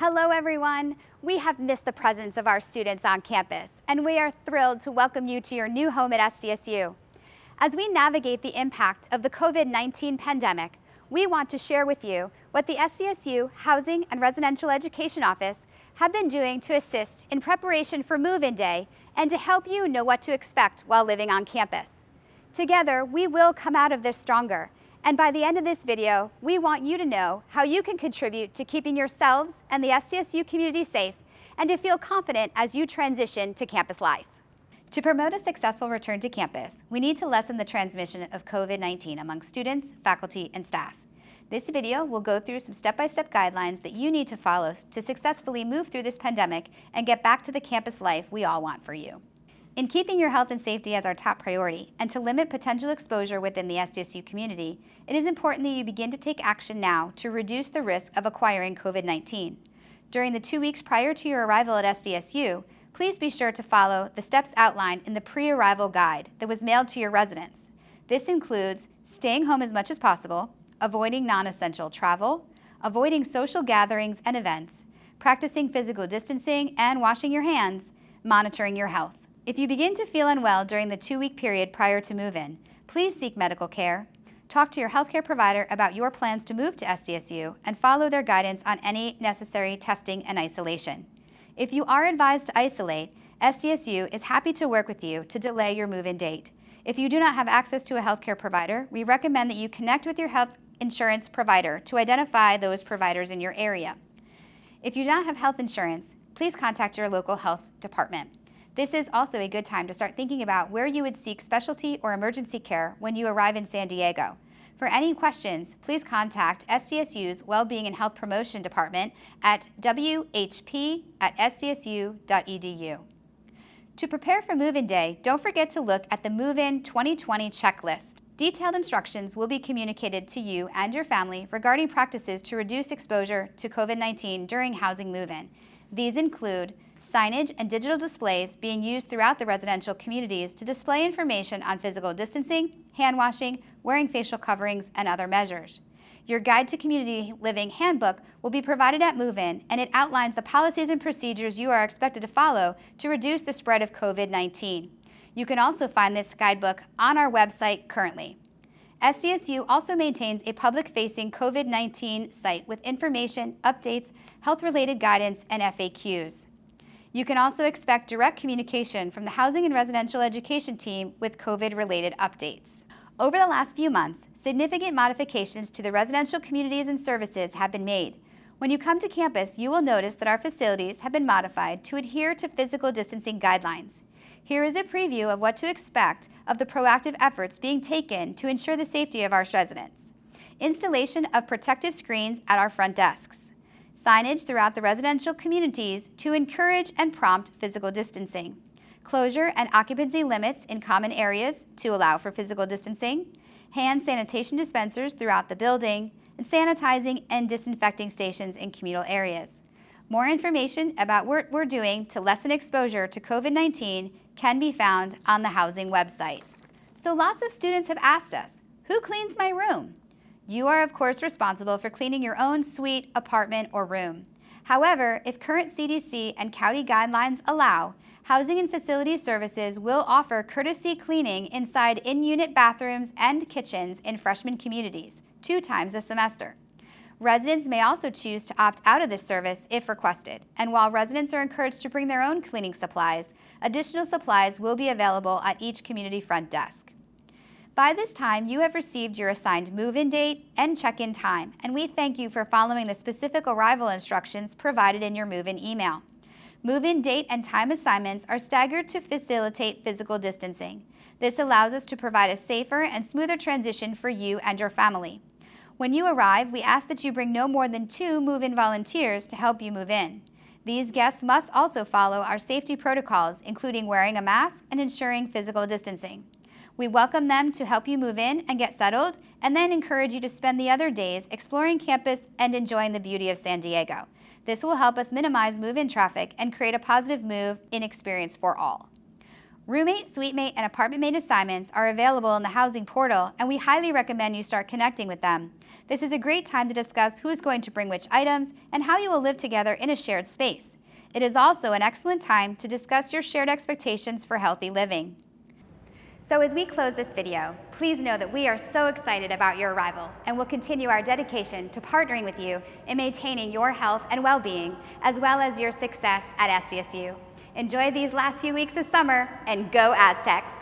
Hello everyone! We have missed the presence of our students on campus, and we are thrilled to welcome you to your new home at SDSU. As we navigate the impact of the COVID-19 pandemic, we want to share with you what the SDSU Housing and Residential Education Office have been doing to assist in preparation for Move-In Day and to help you know what to expect while living on campus. Together, we will come out of this stronger. And by the end of this video, we want you to know how you can contribute to keeping yourselves and the SDSU community safe and to feel confident as you transition to campus life. To promote a successful return to campus, we need to lessen the transmission of COVID-19 among students, faculty, and staff. This video will go through some step-by-step guidelines that you need to follow to successfully move through this pandemic and get back to the campus life we all want for you. In keeping your health and safety as our top priority and to limit potential exposure within the SDSU community, it is important that you begin to take action now to reduce the risk of acquiring COVID-19. During the 2 weeks prior to your arrival at SDSU, please be sure to follow the steps outlined in the pre-arrival guide that was mailed to your residents. This includes staying home as much as possible, avoiding non-essential travel, avoiding social gatherings and events, practicing physical distancing and washing your hands, monitoring your health. If you begin to feel unwell during the 2-week period prior to move-in, please seek medical care, talk to your healthcare provider about your plans to move to SDSU, and follow their guidance on any necessary testing and isolation. If you are advised to isolate, SDSU is happy to work with you to delay your move-in date. If you do not have access to a healthcare provider, we recommend that you connect with your health insurance provider to identify those providers in your area. If you do not have health insurance, please contact your local health department. This is also a good time to start thinking about where you would seek specialty or emergency care when you arrive in San Diego. For any questions, please contact SDSU's Wellbeing and Health Promotion Department at whp@sdsu.edu. To prepare for Move-In Day, don't forget to look at the Move-In 2020 checklist. Detailed instructions will be communicated to you and your family regarding practices to reduce exposure to COVID-19 during housing move-in. These include signage and digital displays being used throughout the residential communities to display information on physical distancing, hand washing, wearing facial coverings, and other measures. Your Guide to Community Living Handbook will be provided at move-in, and it outlines the policies and procedures you are expected to follow to reduce the spread of COVID-19. You can also find this guidebook on our website currently. SDSU also maintains a public-facing COVID-19 site with information, updates, health-related guidance, and FAQs. You can also expect direct communication from the Housing and Residential Education team with COVID-related updates. Over the last few months, significant modifications to the residential communities and services have been made. When you come to campus, you will notice that our facilities have been modified to adhere to physical distancing guidelines. Here is a preview of what to expect of the proactive efforts being taken to ensure the safety of our residents. Installation of protective screens at our front desks. Signage throughout the residential communities to encourage and prompt physical distancing. Closure and occupancy limits in common areas to allow for physical distancing. Hand sanitation dispensers throughout the building, and sanitizing and disinfecting stations in communal areas. More information about what we're doing to lessen exposure to COVID-19 can be found on the housing website. So lots of students have asked us, who cleans my room? You are, of course, responsible for cleaning your own suite, apartment, or room. However, if current CDC and county guidelines allow, Housing and Facility Services will offer courtesy cleaning inside in-unit bathrooms and kitchens in freshman communities 2 times a semester. Residents may also choose to opt out of this service if requested, and while residents are encouraged to bring their own cleaning supplies, additional supplies will be available at each community front desk. By this time, you have received your assigned move-in date and check-in time, and we thank you for following the specific arrival instructions provided in your move-in email. Move-in date and time assignments are staggered to facilitate physical distancing. This allows us to provide a safer and smoother transition for you and your family. When you arrive, we ask that you bring no more than 2 move-in volunteers to help you move in. These guests must also follow our safety protocols, including wearing a mask and ensuring physical distancing. We welcome them to help you move in and get settled, and then encourage you to spend the other days exploring campus and enjoying the beauty of San Diego. This will help us minimize move-in traffic and create a positive move-in experience for all. Roommate, suite mate, and apartment mate assignments are available in the housing portal, and we highly recommend you start connecting with them. This is a great time to discuss who is going to bring which items and how you will live together in a shared space. It is also an excellent time to discuss your shared expectations for healthy living. So as we close this video, please know that we are so excited about your arrival and will continue our dedication to partnering with you in maintaining your health and well-being, as well as your success at SDSU. Enjoy these last few weeks of summer, and go Aztecs!